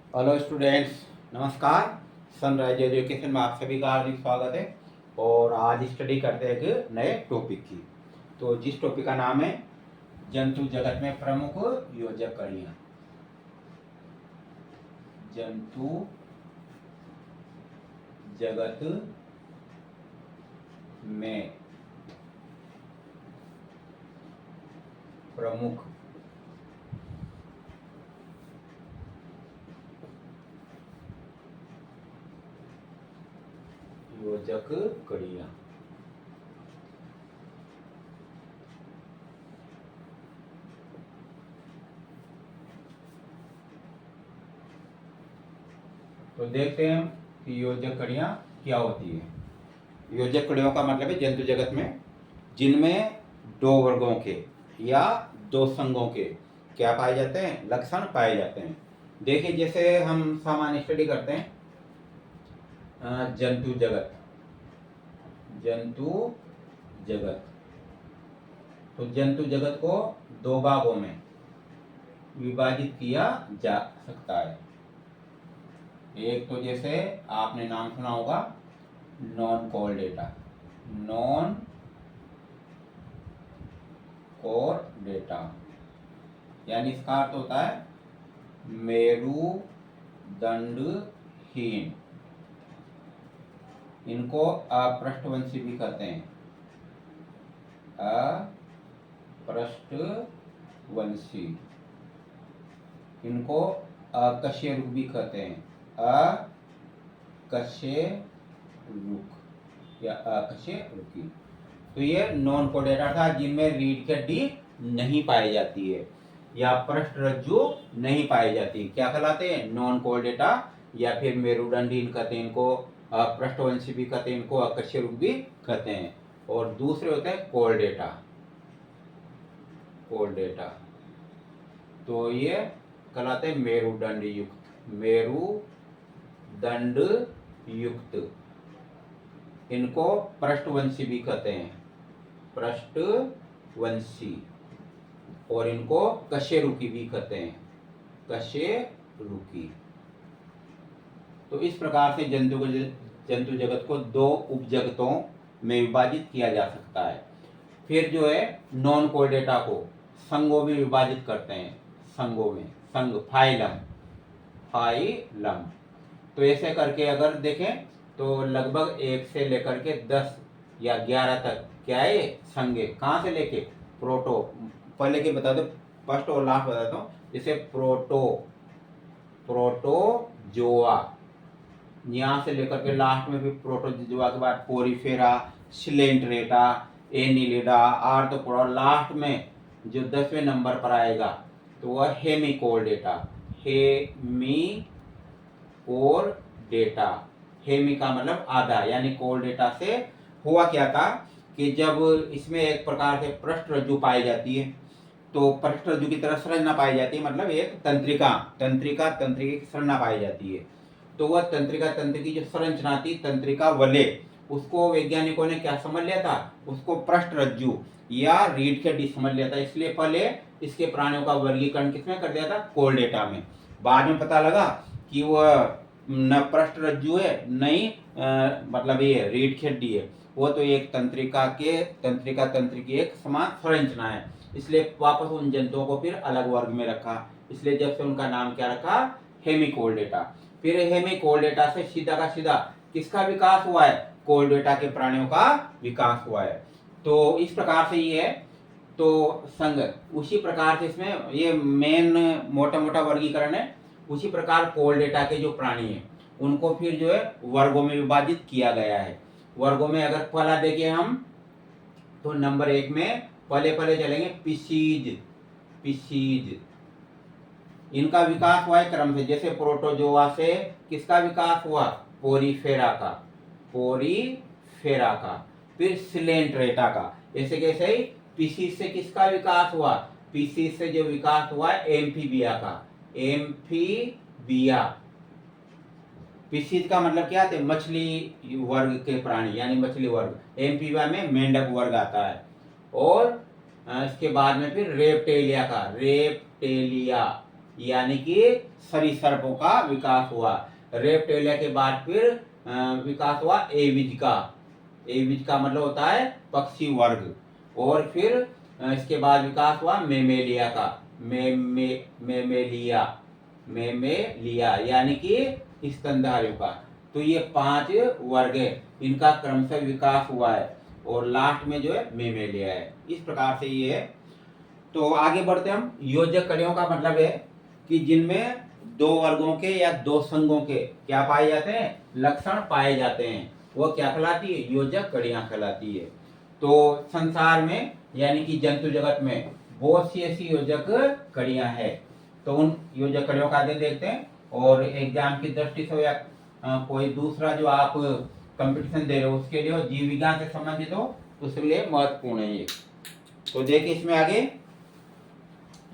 Hello students, नमस्कार। Sunrise education में आप सभी का हार्दिक स्वागत है। और आज स्टडी करते हैं एक नए टॉपिक की। तो जिस टॉपिक का नाम है जंतु जगत में प्रमुख योजक कड़ियाँ। जंतु जगत में प्रमुख योजक कड़ियाँ। तो देखते हैं कि योजक कड़ियाँ क्या होती है। योजक कड़ियों का मतलब है जंतु जगत में जिनमें दो वर्गों के या दो संघों के क्या पाए जाते हैं, लक्षण पाए जाते हैं। देखिए, जैसे हम सामान्य स्टडी करते हैं जंतु जगत। जंतु जगत तो जंतु जगत को दो भागों में विभाजित किया जा सकता है। एक तो जैसे आपने नाम सुना होगा non core data. Non core data यानी इसका अर्थ होता है मेरुदंडहीन। इनको अपृष्ठवंशी भी कहते हैं। अपृष्ठवंशी। इनको अकशेरुक भी कहते हैं। अकशेरुक या अकशेरुकी। तो ये नॉन कोर डेटा था जिनमें रीढ़ की हड्डी नहीं पाई जाती है या पृष्ठरज्जु नहीं पाई जाती। क्या कहलाते हैं? नॉन कोर डेटा या फिर मेरुदंडहीन कहते हैं इनको। पृष्ठवंशी भी कहते हैं इनको, अकशेरुक भी कहते हैं। और दूसरे होते हैं कोर डेटा। कोर डेटा तो ये कहलाते हैं मेरुदंड युक्त। मेरुदंड युक्त। इनको पृष्ठवंशी भी कहते हैं, पृष्ठवंशी। और इनको कशेरुकी भी कहते हैं, कशेरुकी। तो इस प्रकार से जंतु जगत को दो उपजगतों में विभाजित किया जा सकता है। फिर जो है नॉन कोर डेटा को संघों में विभाजित करते हैं। संघों में, संघ, फाइलम। फाइलम तो ऐसे करके अगर देखें तो लगभग 1 से लेकर के 10 या 11 तक क्या है संघे। कहाँ से लेके प्रोटो, पहले के बता दो, फर्स्ट और लास्ट बताता हूँ। जैसे प्रोटोजोआ, यहाँ से लेकर के लास्ट में भी प्रोटोजोआ के बाद Porifera, Coelenterata, Annelida, arthropoda. Last में जो 10वें नंबर पर आएगा तो वह हेमिकोर्डेटा। हेमिकोर्डेटा, हेमी का मतलब आधा, यानी कोर्डेटा से हुआ क्या था कि जब इसमें एक प्रकार से पृष्ठरज्जु पाई जाती है तो पृष्ठरज्जु की तरह संरचना पाई जाती है, मतलब एक तंत्रिका तंत्रिका की संरचना पाई जाती है। तो वह तंत्रिका की जो संरचना थी, तंत्रिका वलय, उसको वैज्ञानिकों ने क्या समझ लिया था? उसको पृष्ठरज्जु या रीढ़ की हड्डी समझ लिया था। इसलिए पहले इसके प्राणियों का वर्गीकरण किसमें कर दिया था? कोर्डेटा में। बाद में पता लगा कि वह न पृष्ठरज्जु है, नहीं मतलब ये रीढ़ की हड्डी है, वो तो एक तंत्रिका की एक समान संरचना है। इसलिए वापस उन जंतुओं को फिर अलग वर्ग में रखा। इसलिए जब से उनका नाम क्या रखा? हेमिकोर्डेटा। फिर हेमिकोर्डेटा से सीधा का सीधा किसका विकास हुआ है? कोर्डेटा के प्राणियों का विकास हुआ है। तो इस प्रकार से ये है। तो संघ उसी प्रकार से इसमें ये मेन मोटा मोटा वर्गीकरण है। उसी प्रकार कोर्डेटा के जो प्राणी हैं उनको फिर जो है वर्गों में विभाजित किया गया है। वर्गों में अगर पहला देखें हम तो नंबर 1 में पहले चलेंगे पिसीज। पिसीज इनका विकास हुआ है क्रम से। जैसे प्रोटोजोआ से किसका विकास हुआ? पोरीफेरा का। पोरीफेरा का। फिर सिलेंट्रेटा का। ऐसे कैसे ही पिसीज से किसका विकास हुआ? पिसीज से जो विकास हुआ है एम्फीबिया का। एम्फीबिया। पिसीज का मतलब क्या है? मछली वर्ग के प्राणी, यानी मछली वर्ग। एम्फीबिया में मेंढक वर्ग आता है। और इसके बाद में फिर रेप्टेलिया का। रेप्टेलिया यानी कि सरीसृपों का विकास हुआ। रेप्टिलिया के बाद फिर विकास हुआ एविज का। एविज का मतलब होता है पक्षी वर्ग। और फिर इसके बाद विकास हुआ मेमेलिया का। मेमेलिया यानी कि स्तनधारियों का। तो ये 5 वर्ग है, इनका क्रमशः विकास हुआ है और लास्ट में जो है मेमेलिया है। इस प्रकार से ये है। तो आगे बढ़ते हम। योजक कड़ियों का मतलब है कि जिनमें 2 वर्गों के या 2 संघों के क्या पाए जाते हैं, लक्षण पाए जाते हैं, वो क्या कहलाती है, योजक कड़ियां कहलाती है। तो संसार में यानी कि जंतु जगत में बहुत सी ऐसी योजक कड़ियां हैं। तो उन योजक कड़ियों का आगे देखते हैं। और एग्जाम की दृष्टि से या कोई दूसरा जो आप कंपटीशन दे रहे हो उसके लिए जीव विज्ञान से संबंधित हो तो उसके लिए महत्वपूर्ण है ये। तो देखिए इसमें आगे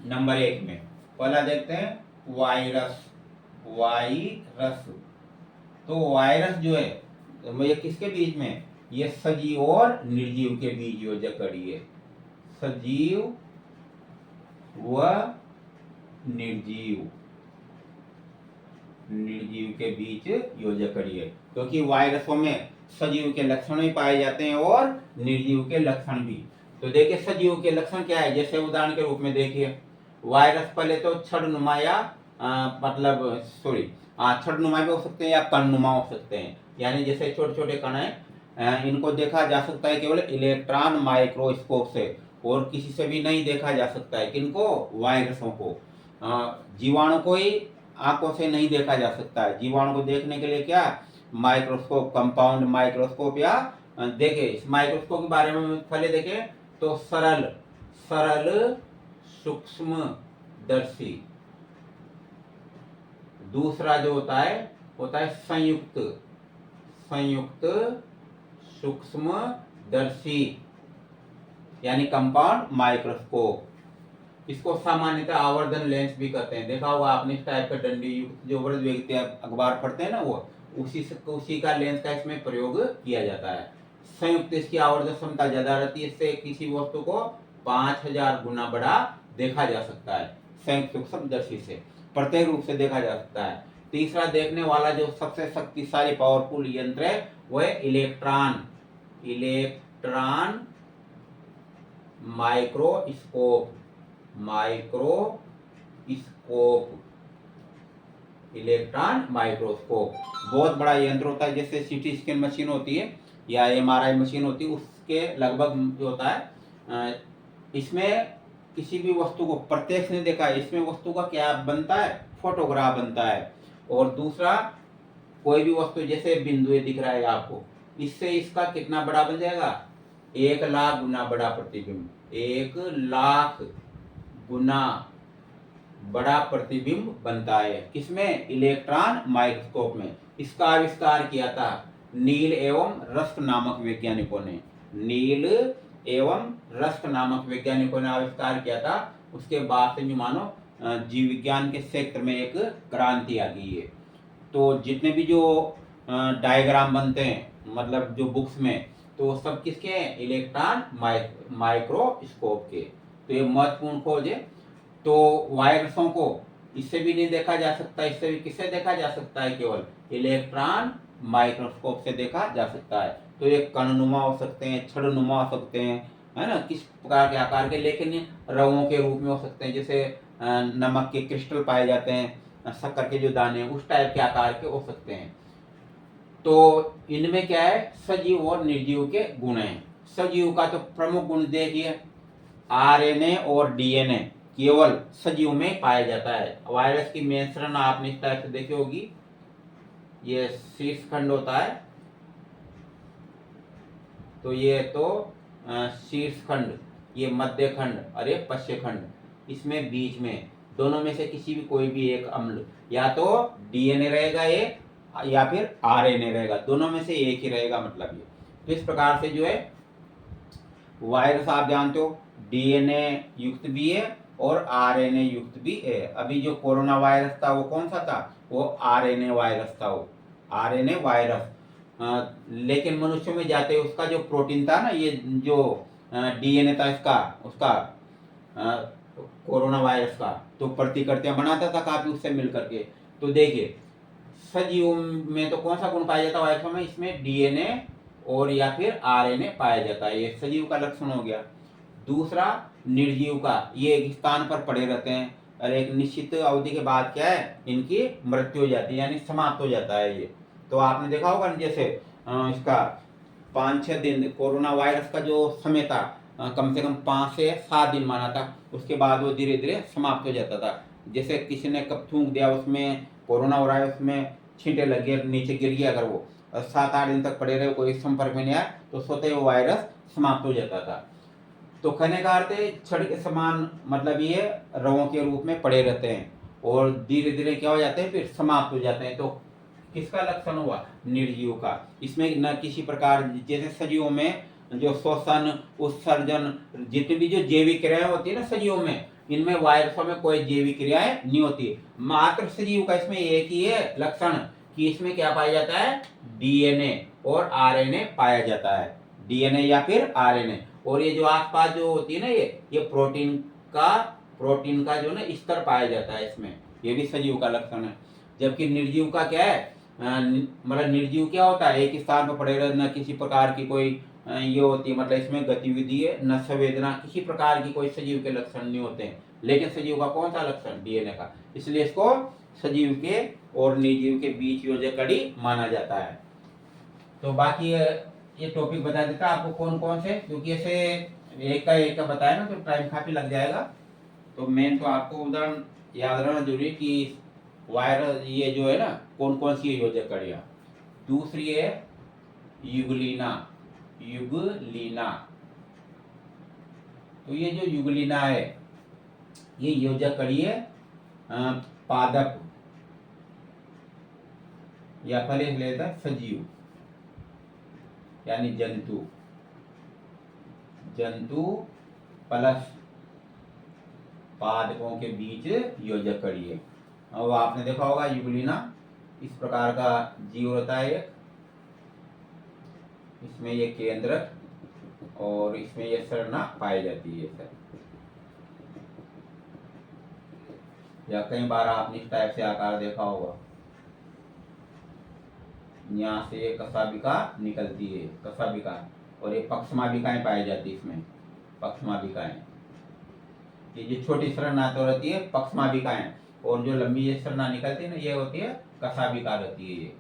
नंबर 1 में पहला देखते हैं वायरस। वायरस तो वायरस जो है तो ये किसके बीच में, ये सजीव और निर्जीव के बीच योजक कड़ी है। सजीव व निर्जीव के बीच योजक कड़ी है, क्योंकि वायरसों में सजीव के लक्षण भी पाए जाते हैं और निर्जीव के लक्षण भी। तो देखिए सजीव के लक्षण क्या है, जैसे उदाहरण के रूप में देखिए वायरस पहले तो छड़नुमा या छड़नुमा भी हो सकते हैं या कणनुमा हो सकते हैं। यानी जैसे छोटे छोटे कण हैं, इनको देखा जा सकता है केवल इलेक्ट्रॉन माइक्रोस्कोप से और किसी से भी नहीं देखा जा सकता है। किनको, वायरसों को। जीवाणु को ही आंखों से नहीं देखा जा सकता है। जीवाणु को देखने के लिए क्या, माइक्रोस्कोप, कंपाउंड माइक्रोस्कोप या देखे। इस माइक्रोस्कोप के बारे में पहले देखें तो सरल सूक्ष्मदर्शी। दूसरा जो होता है संयुक्त सूक्ष्मदर्शी यानी कंपाउंड माइक्रोस्कोप। इसको सामान्यतः आवर्धन लेंस भी कहते हैं। देखा होगा आपने इस टाइप का डंडी युक्त जो वृत्त व्यक्ति अखबार पढ़ते हैं ना, वो उसी का लेंस का इसमें प्रयोग किया जाता है। संयुक्त इसकी आवर्धन क्षमता ज्यादा रहती है, इससे किसी वस्तु को 5000 गुना बड़ा देखा जा सकता है। संयुक्त सूक्ष्मदर्शी से प्रत्येक रूप से देखा जा सकता है। तीसरा देखने वाला जो सबसे शक्तिशाली पावरफुल यंत्र है वो है इलेक्ट्रॉन माइक्रोस्कोप। इलेक्ट्रॉन माइक्रोस्कोप बहुत बड़ा यंत्र होता है, जैसे सीटी स्कैन मशीन होती है या एमआरआई मशीन होती है, उसके लगभग जो होता है। इसमें किसी भी वस्तु को प्रत्यक्ष नहीं देखा, इसमें वस्तु का क्या बनता है, फोटोग्राफ बनता है। और दूसरा कोई भी वस्तु जैसे बिंदु दिख रहा है आपको, इससे इसका कितना बड़ा बन जाएगा, 1,00,000 गुना बड़ा प्रतिबिंब। 1,00,000 गुना बड़ा प्रतिबिंब बनता है। किसमें, इलेक्ट्रॉन माइक्रोस्कोप में। इसका आविष्कार किया था नील एवं रस्क नामक वैज्ञानिकों ने। आविष्कार किया था। उसके बाद से मानो जीव विज्ञान के क्षेत्र में एक क्रांति आ गई है। तो जितने भी जो डायग्राम बनते हैं, मतलब जो बुक्स में, तो सब किसके हैं, इलेक्ट्रॉन माइक्रोस्कोप के। तो ये महत्वपूर्ण खोज है। तो वायरसों को इससे भी नहीं देखा जा सकता, इससे भी किससे देखा जा सकता है, केवल इलेक्ट्रॉन माइक्रोस्कोप से देखा जा सकता है। तो ये कणनुमा हो सकते हैं, छड़नुमा हो सकते हैं, है ना, किस प्रकार के आकार के, लेकिन रवों के रूप में हो सकते हैं। जैसे नमक के क्रिस्टल पाए जाते हैं, शक्कर के जो दाने उस टाइप के आकार के हो सकते हैं। तो इनमें क्या है, सजीव और निर्जीव के गुण हैं। सजीव का तो प्रमुख गुण देखिए, आरएनए और डीएनए केवल सजीव में पाया जाता है। वायरस की मेंश्रण आपने इस टाइप से देखी होगी, ये शीर्ष खंड होता है, तो ये तो शीर्ष खंड, ये मध्य खंड और ये पश्च खंड। इसमें बीच में दोनों में से किसी भी कोई भी एक अम्ल, या तो डीएनए रहेगा ये या फिर आरएनए रहेगा, दोनों में से एक ही रहेगा मतलब ये। तो इस प्रकार से जो है वायरस आप जानते हो डीएनए युक्त भी है और आरएनए युक्त भी है। अभी जो कोरोना वायरस था वो कौन सा था, वो आरएनए वायरस था, वो आरएनए वायरस। लेकिन मनुष्यों में जाते उसका जो प्रोटीन था ना, ये जो डीएनए था इसका, उसका कोरोना वायरस का, तो प्रतिकृतियां बनाता था काफी उससे मिल करके। तो देखिए सजीव में तो कौन सा गुण पाया जाता है वायरसों में, इसमें डीएनए और या फिर आरएनए पाया जाता है, ये सजीव का लक्षण हो गया। दूसरा निर्जीव का, ये एक स्थान पर पड़े रहते हैं और एक निश्चित अवधि के बाद क्या है इनकी मृत्यु हो जाती है, यानी समाप्त हो जाता है ये। तो आपने देखा होगा जैसे इसका 5-6 दिन कोरोना वायरस का जो समय था, कम से कम 5 से 7 दिन माना था, उसके बाद वो धीरे धीरे समाप्त हो जाता था। जैसे किसी ने कप थूक दिया, उसमें कोरोना हो रहा है, उसमें छींटे लग गए, नीचे गिर गया, अगर वो 7-8 दिन तक पड़े रहे, कोई संपर्क में नहीं आया, तो स्वतः वो वायरस समाप्त हो जाता था। तो कहने का अर्थ है छड़ के समान, मतलब ये रवों के रूप में पड़े रहते हैं और धीरे धीरे क्या हो जाते हैं, फिर समाप्त हो जाते हैं। तो किसका लक्षण हुआ, निर्जीव का। इसमें न किसी प्रकार, जैसे सजीवों में जो श्वसन उत्सर्जन जितनी भी जो जैविक क्रियाएं होती है ना सजीवों में, इनमें वायरसों में कोई जैविक क्रियाएं नहीं होती। मात्र सजीव का इसमें एक ही है लक्षण कि इसमें क्या पाया जाता है, डीएनए और आरएनए पाया जाता है, डीएनए या फिर आरएनए। और ये जो आसपास जो होती है ना, ये प्रोटीन का जो ना स्तर पाया जाता है इसमें, ये भी सजीव का लक्षण है। जबकि निर्जीव का क्या है, मतलब निर्जीव क्या होता है, एक स्थान पर पड़े रहना, किसी प्रकार की कोई ये होती है, मतलब इसमें गतिविधि है न संवेदना, किसी प्रकार की कोई सजीव के लक्षण नहीं होते हैं। लेकिन सजीव का कौन सा लक्षण, डीएनए का, इसलिए इसको सजीव के और निर्जीव के बीच योजक कड़ी माना जाता है। तो बाकी ये टॉपिक बता देता आपको कौन कौन से, क्योंकि ऐसे एक का बताया ना तो टाइम काफी लग जाएगा। तो मेन तो आपको उदाहरण याद रहना जरूरी कि वायरस ये जो है ना कौन कौन सी योजक कड़ियाँ। दूसरी है युगलीना, युगलीना। तो ये जो युगलीना है ये योजक कड़ी है पादप या पहले लेता सजीव यानी जंतु, जंतु प्लस पादपों के बीच योजक कड़ी है। अब आपने देखा होगा युगलीना इस प्रकार का जीव होता है, इसमें ये केंद्रक और इसमें ये सरना पाई जाती है सर, या कई बार आपने इस टाइप से आकार देखा होगा, यहाँ से ये कसाबिका निकलती है, कसाबिका, और ये पक्षमाबिकाएं पाई जाती है इसमें, पक्षमाबिकाएं। ये जो छोटी सरना तो रहती है पक्षमाबिकाएं, और जो लंबी ये सरना निकलती है ना ये होती है कसाबिका रहती है। ये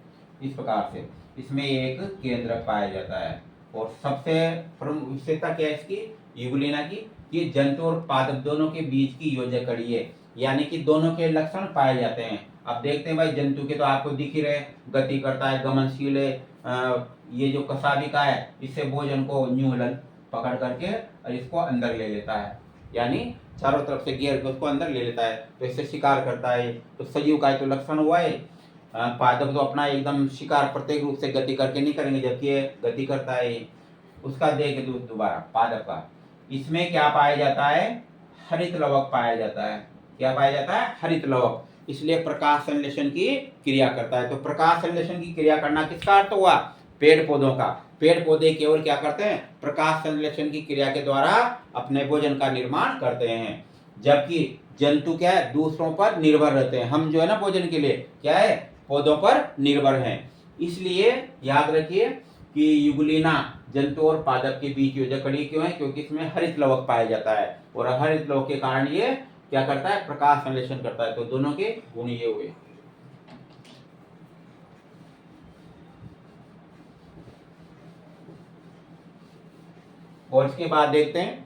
इस प्रकार से इसमें एक केंद्रक पाया जाता है। और सबसे प्रमुख विशेषता क्या है इसकी युगलीना की, कि जंतु और पादप दोनों के बीच की योजक कड़ी है, यानी कि दोनों के लक्षण पाए जाते हैं। अब देखते हैं भाई जंतु के तो आपको दिख ही रहे, गति करता है, गमनशील है। ये जो कसाबिका है इससे भोजन को न्यूलन पकड़ करके और इसको अंदर ले लेता है, यानी चारों तरफ से घेर के उसको अंदर ले लेता है, तो इससे शिकार करता है। तो सजीव का तो लक्षण हुआ है। पादप तो अपना एकदम शिकार प्रत्येक रूप से गति करके नहीं करेंगे, जबकि ये गति करता है। उसका देख दोबारा पादप का, इसमें क्या पाया जाता है, हरित लवक पाया जाता है। क्या पाया जाता है, हरित लवक, इसलिए प्रकाश संश्लेषण की क्रिया करता है। तो प्रकाश संश्लेषण की क्रिया करना किसका अर्थ हुआ, पेड़ पौधों का। पेड़ पौधे केवल क्या करते हैं, प्रकाश संश्लेषण की क्रिया के द्वारा अपने भोजन का निर्माण करते हैं, जबकि जंतु क्या है, दूसरों पर निर्भर रहते हैं। हम जो है ना भोजन के लिए क्या है, पौधों पर निर्भर हैं। इसलिए याद रखिए कि युगलीना जंतु और पादप के बीच योजक कड़ी क्यों है, क्योंकि इसमें हरित लवक पाया जाता है, और हरित लवक के कारण ये क्या करता है, प्रकाश संश्लेषण करता है। तो दोनों के गुण ये हुए। और इसके बाद देखते हैं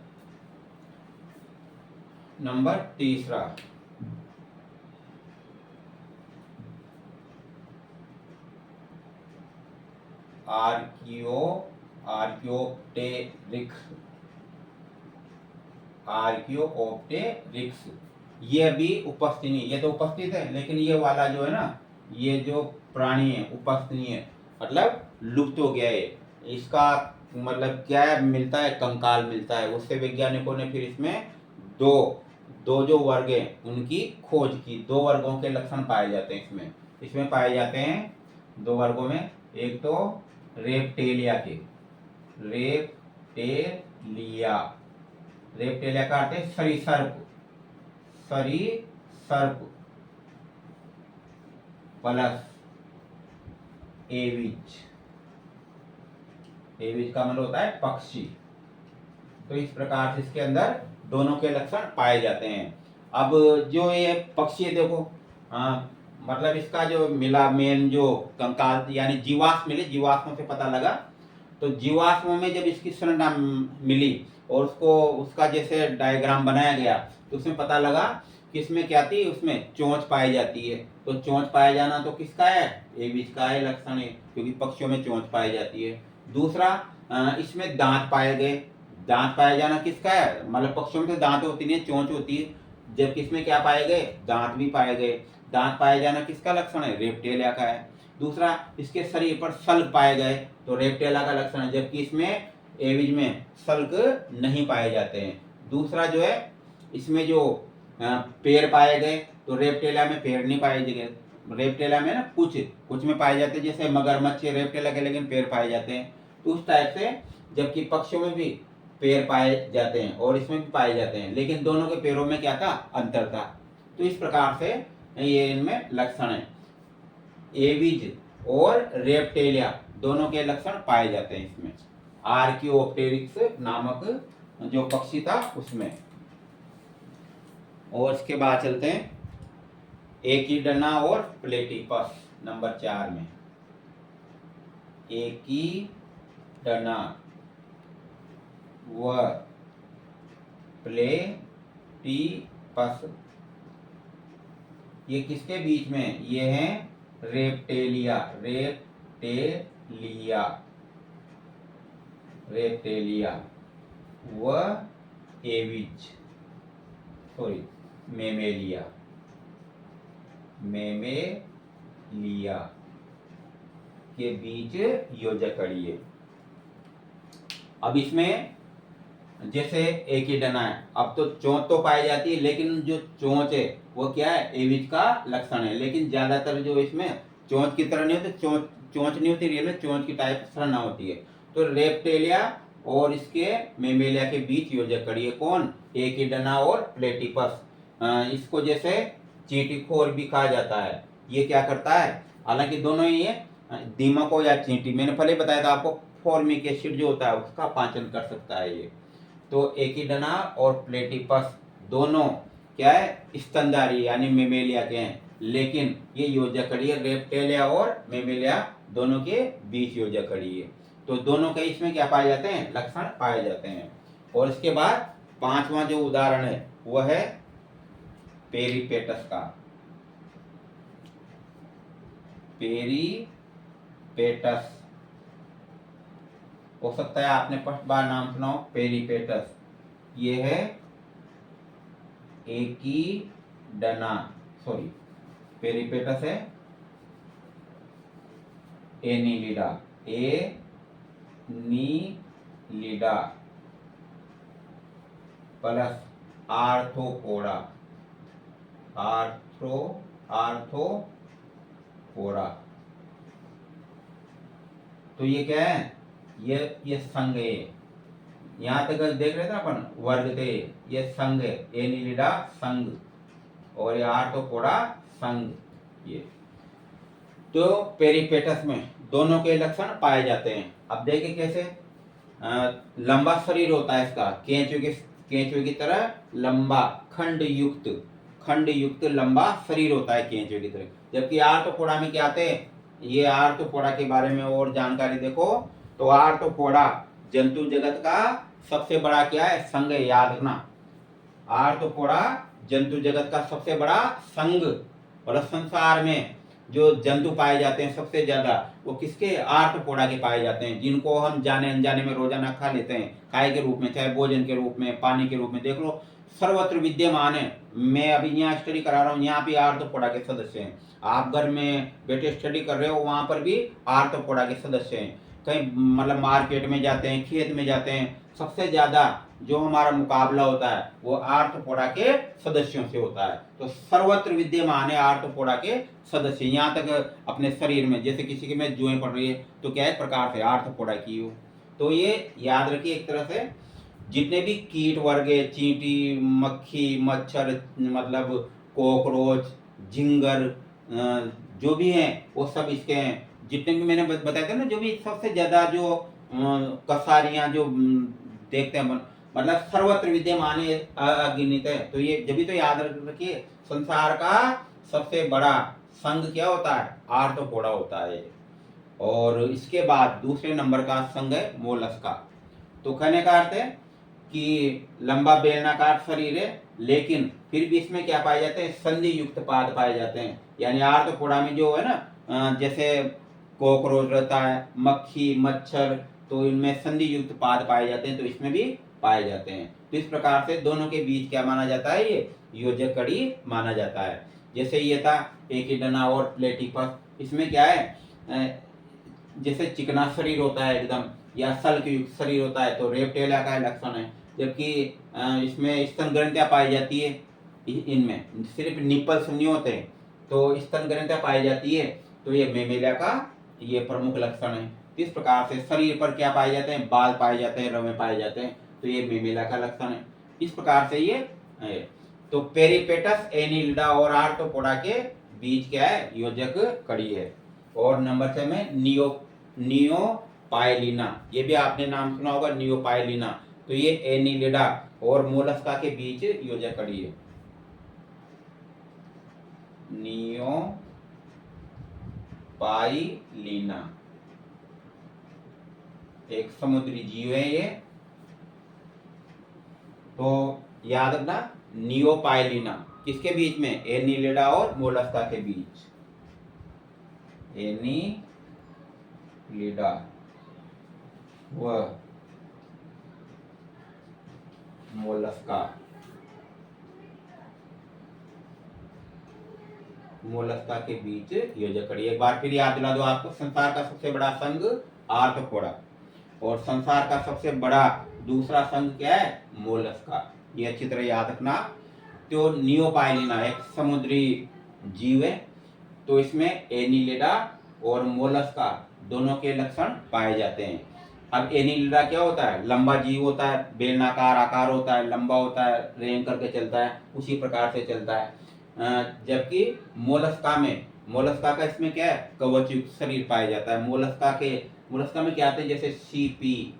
नंबर तीसरा, आर्कियोप्टेरिक्स। ये अभी उपस्थित नहीं, ये तो उपस्थित है, लेकिन ये वाला जो है ना, ये जो प्राणी है उपस्थित नहीं है, मतलब लुप्त हो गया है। इसका मतलब क्या है, मिलता है कंकाल मिलता है। उससे वैज्ञानिकों ने फिर इसमें दो दो जो वर्ग है उनकी खोज की, 2 वर्गों के लक्षण पाए जाते हैं इसमें पाए जाते हैं 2 वर्गों में। एक तो रेप्टेलिया के, रेप्टेलिया का अर्थ है सरीसृप, सरी सर्प प्लस एविज। एविज का मतलब होता है पक्षी। तो इस प्रकार से इसके अंदर दोनों के लक्षण पाए जाते हैं। अब जो ये पक्षी है देखो, मतलब इसका जो मिला मेन जो कंकाल यानी जीवाश्म मिले, जीवाश्मों से पता लगा। तो जीवाश्मों में जब इसकी संरचना मिली और उसको उसका जैसे डायग्राम बनाया गया तो उसमें पता लगा कि इसमें क्या थी, उसमें चोंच पाई जाती है। तो चोंच पाया जाना तो किसका है, एविज का है लक्षण है, क्योंकि पक्षियों में चोंच पाई जाती है। दूसरा, इसमें दांत पाए गए। दांत पाया जाना किसका है, मतलब पक्षियों में तो दांत होती नहीं, चोंच होती है, जबकि इसमें क्या पाए गए, दांत भी पाए गए। दांत पाए जाना किसका लक्षण है, रेप्टेलिया का है। दूसरा, इसके शरीर पर सल्क पाए गए तो रेप्टेलिया का लक्षण है, जबकि इसमें एविज में सल्क नहीं पाए जाते हैं। दूसरा जो है, इसमें जो पैर पाए गए तो रेप्टेलिया में पैर नहीं पाए गए। रेप्टेलिया में ना कुछ में पाए जाते हैं, जैसे मगरमच्छ रेप्टेलिया के लेकिन पैर पाए जाते हैं। तो उस टाइप से जबकि पक्षियों में भी पैर पाए जाते हैं और इसमें भी पाए जाते हैं, लेकिन दोनों के पैरों में क्या था, अंतर था। तो इस प्रकार से ये इनमें लक्षण है। एविज और रेप्टेलिया दोनों के लक्षण पाए जाते हैं इसमें। आर्कियोप्टेरिक्स नामक जो पक्षी था उसमें। और इसके बाद चलते हैं एकिडना और प्लेटिपस नंबर 4 में। एकिडना व प्लेटिपस, ये किसके बीच में, ये है रेप्टेलिया, रेप्टेलिया व एविज, सॉरी मेमेलिया के बीच योजक कड़ी है। अब इसमें जैसे एकिडना है, अब तो चोंच तो पाई जाती है, लेकिन जो चोंच है वो क्या है, एविज का लक्षण है। लेकिन ज्यादातर जो इसमें चोंच की तरह नहीं होती, चोंच नहीं होती, रियल में चोंच की टाइप संरचना होती है। तो रेप्टेलिया और इसके मेमेलिया के बीच योजक कड़ी है कौन, एकिडना और प्लेटिपस। इसको जैसे चींटीखोर भी कहा जाता है। ये क्या करता है, हालांकि दोनों ही ये दीमकों या चींटी, मैंने पहले बताया था आपको, फॉर्मिक एसिड जो होता है उसका पाचन कर सकता है ये। तो एकिडना और प्लेटिपस दोनों क्या है, स्तनधारी यानी मेमेलिया के हैं, लेकिन ये योजक कड़ी है, रेप्टेलिया और मेमेलिया दोनों के बीच योजक कड़ी है। तो दोनों के इसमें क्या पाए जाते हैं, लक्षण पाए जाते हैं। और इसके बाद 5वां जो उदाहरण है वह है पेरिपेटस का। पेरिपेटस हो सकता है आपने फर्स्ट बार नाम सुना हो, पेरिपेटस। ये है एकिडना, सॉरी पेरिपेटस है Annelida, Annelida plus arthropoda, arthropoda. तो ये क्या है, ये संघ है। यहाँ तक देख रहे थे अपन, वर्ग थे, ये संघ है, एनिलिडा संघ और ये आर्थ्रोपोडा संघ। ये तो पेरिपेटस में दोनों के लक्षण पाए जाते हैं। अब देखिए कैसे, लंबा शरीर होता है इसका, केंचुए की तरह लंबा खंड युक्त लंबा शरीर होता है केंचुए की तरह। जबकि आर्थ्रोपोडा में क्या आते हैं, ये आर्थ्रोपोडा के बारे में और जानकारी देखो तो आर्थ्रोपोडा जंतु जगत का सबसे बड़ा क्या है, संघ है, याद रखना। आर्थ्रोपोडा जंतु जगत का सबसे बड़ा संघ, और संसार में जो जंतु पाए जाते हैं सबसे ज्यादा वो किसके, आर्थ्रोपोडा के पाए जाते हैं, जिनको हम जाने अनजाने में रोजाना खा लेते हैं, खाए के रूप में, चाहे भोजन के रूप में, पानी के रूप में। देख लो सर्वत्र विद्यमान है। मैं अभी यहाँ स्टडी करा रहा हूँ, यहाँ भी आर्थ्रोपोडा के सदस्य हैं। आप घर में बैठे स्टडी कर रहे हो, वहां पर भी आर्थ्रोपोडा के सदस्य हैं। कहीं मतलब मार्केट में जाते हैं, खेत में जाते हैं, सबसे ज्यादा जो हमारा मुकाबला होता है वो आर्थ्रोपोडा के सदस्यों से होता है। तो सर्वत्र विद्यमान है आर्थ्रोपोडा के सदस्य। यहाँ तक अपने शरीर में, जैसे किसी के में जुएं पड़ रही है तो क्या एक प्रकार से आर्थ्रोपोडा की हो। तो ये याद रखिए एक तरह से जितने भी कीट वर्ग है, चींटी, मक्खी, मच्छर, मतलब कॉकरोच, झिंगर, जो भी हैं वो सब इसके हैं। जितने भी मैंने बताया था ना, जो भी सबसे ज्यादा जो कसारियां जो देखते हैं मतलब सर्वत्र विद्यमान है, अगिनित है। तो ये जब भी तो याद रखिए, संसार का सबसे बड़ा संघ क्या होता है? आर्थ्रोपोडा होता है। और इसके बाद दूसरे नंबर का संघ है मोलस्का। तो कहने का अर्थ है कि लंबा बेलनाकार शरीर है, लेकिन फिर भी इसमें क्या पाए जाते हैं? संधि युक्त पाद पाए जाते हैं। यानी आर्थ्रोपोडा में जो है ना, जैसे कॉकरोच रहता है, मक्खी, मच्छर, तो इनमें संधि युक्त पाद पाए जाते हैं, तो इसमें भी पाए जाते हैं। तो इस प्रकार से दोनों के बीच क्या माना जाता है? ये योजक कड़ी माना जाता है। जैसे ये था एकिडना और प्लेटिपस, इसमें क्या है, जैसे चिकना शरीर होता है एकदम, या सल्क युक्त शरीर होता है, तो रेप्टेलिया का लक्षण है। जबकि इसमें स्तन ग्रंथियां पाई जाती है, इनमें सिर्फ निपल्स नहीं होते, तो स्तन ग्रंथियां पाई जाती है, तो ये मेमेलिया का ये प्रमुख लक्षण है। इस प्रकार से शरीर पर क्या पाए जाते हैं? बाल पाए जाते हैं, रवे पाए जाते हैं, तो ये मेमेलिया का लक्षण है। इस प्रकार से ये है। तो पेरिपेटस, एनिलिडा और आर्थ्रोपोडा के बीच क्या है? योजक कड़ी है। और नंबर 6 में नियोपाइलिना, ये भी आपने नाम सुना होगा, नियोपाइलिना। तो ये एनिलिडा और मोलस्का के बीच योजक कड़ी है। नियोपाइलिना एक समुद्री जीव है ये। तो याद रखना, नियोपाइलिना किसके बीच में? एनिलिडा और मोलस्का के बीच। एनिलिडा व मोलस्का के बीच योजक कड़ी। एक बार फिर याद दिला दो आपको, संसार का सबसे बड़ा संघ आर्थ्रोपोडा, और संसार का सबसे बड़ा दूसरा संघ क्या है? मोलस्का। ये अच्छी तरह याद रखना। तो नियोपाइलिना एक समुद्री जीव है, तो इसमें एनिलिडा और मोलस्का दोनों के लक्षण पाए जाते हैं। अब एनिलिडा क्या होता है? लंबा जीव होता है, बेलनाकार आकार होता है, लंबा होता है, रेंग करके चलता है, उसी प्रकार से चलता है। जबकि मोलस्का का इसमें क्या है? कवच युक्त शरीर पाया जाता है। मोलस्का में क्या आते हैं? जैसे सीपी,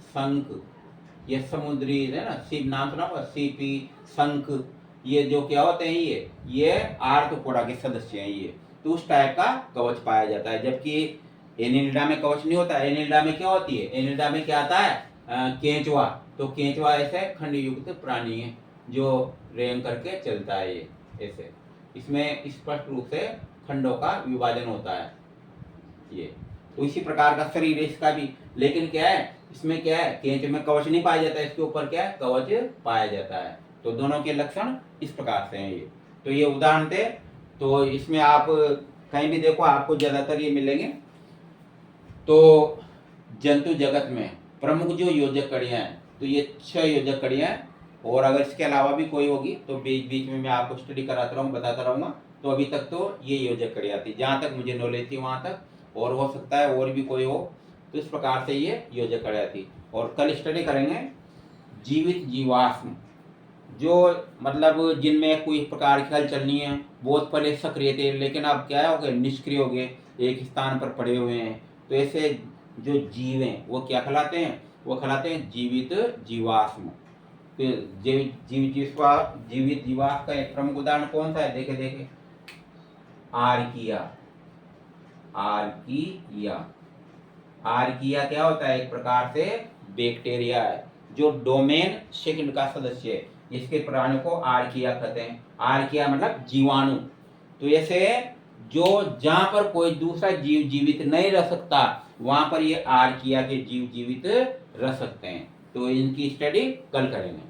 शंख, ये समुद्री है ना, सीप नाम सुना होगा, सीपी, शंख, ये जो क्या होते हैं? ये आर्थ्रोपोडा के सदस्य हैं ये। तो उस टाइप का कवच पाया जाता है। जबकि एनिलिडा में कवच नहीं होता। एनिलिडा में क्या होती है? एनिलिडा में क्या आता है? केंचुआ। तो केंचुआ ऐसे खंड युक्त प्राणी है जो रेंग करके चलता है ये ऐसे। इसमें स्पष्ट रूप से खंडों का विभाजन होता है ये। तो इसी प्रकार का शरीर है इसका भी, लेकिन क्या है? इसमें क्या है? केंचुए में कवच नहीं पाया जाता है, इसके ऊपर क्या है? कवच पाया जाता है। तो दोनों के लक्षण इस प्रकार से हैं ये। तो ये उदाहरण थे। तो इसमें आप कहीं भी देखो आपको ज्यादातर ये मिलेंगे। तो जंतु जगत में प्रमुख जो योजक कड़ियां हैं, तो ये 6 योजक कड़ियां हैं। और अगर इसके अलावा भी कोई होगी तो बीच बीच में मैं आपको स्टडी कराता रहूँ, बताता रहूँगा। तो अभी तक तो ये योजक कड़ियां थी, जहाँ तक मुझे नॉलेज थी वहाँ तक, और हो सकता है और भी कोई हो। तो इस प्रकार से ये योजक कड़ियां थी। और कल स्टडी करेंगे जीवित जीवाश्म, जो मतलब जिनमें कोई प्रकार की हलचल नहीं है, बहुत पहले सक्रिय थे लेकिन अब क्या हो गए? निष्क्रिय हो गए, एक स्थान पर पड़े हुए हैं। तो ऐसे जो जीव हैं वो क्या कहलाते हैं? वो कहलाते हैं जीवित जीवाश्म। तो जीवित जीवाश्म का एक प्रमुख उदाहरण कौन सा है? देखे आर्किया क्या होता है? एक प्रकार से बैक्टीरिया है जो डोमेन सेकंड का सदस्य है। इसके प्राणी को आर्किया कहते हैं। आर्किया मतलब जीवाणु। तो ऐसे जो जहां पर कोई दूसरा जीव जीवित नहीं रह सकता, वहां पर ये आर्किया के जीव जीवित रह सकते हैं। तो इनकी स्टडी कल करेंगे।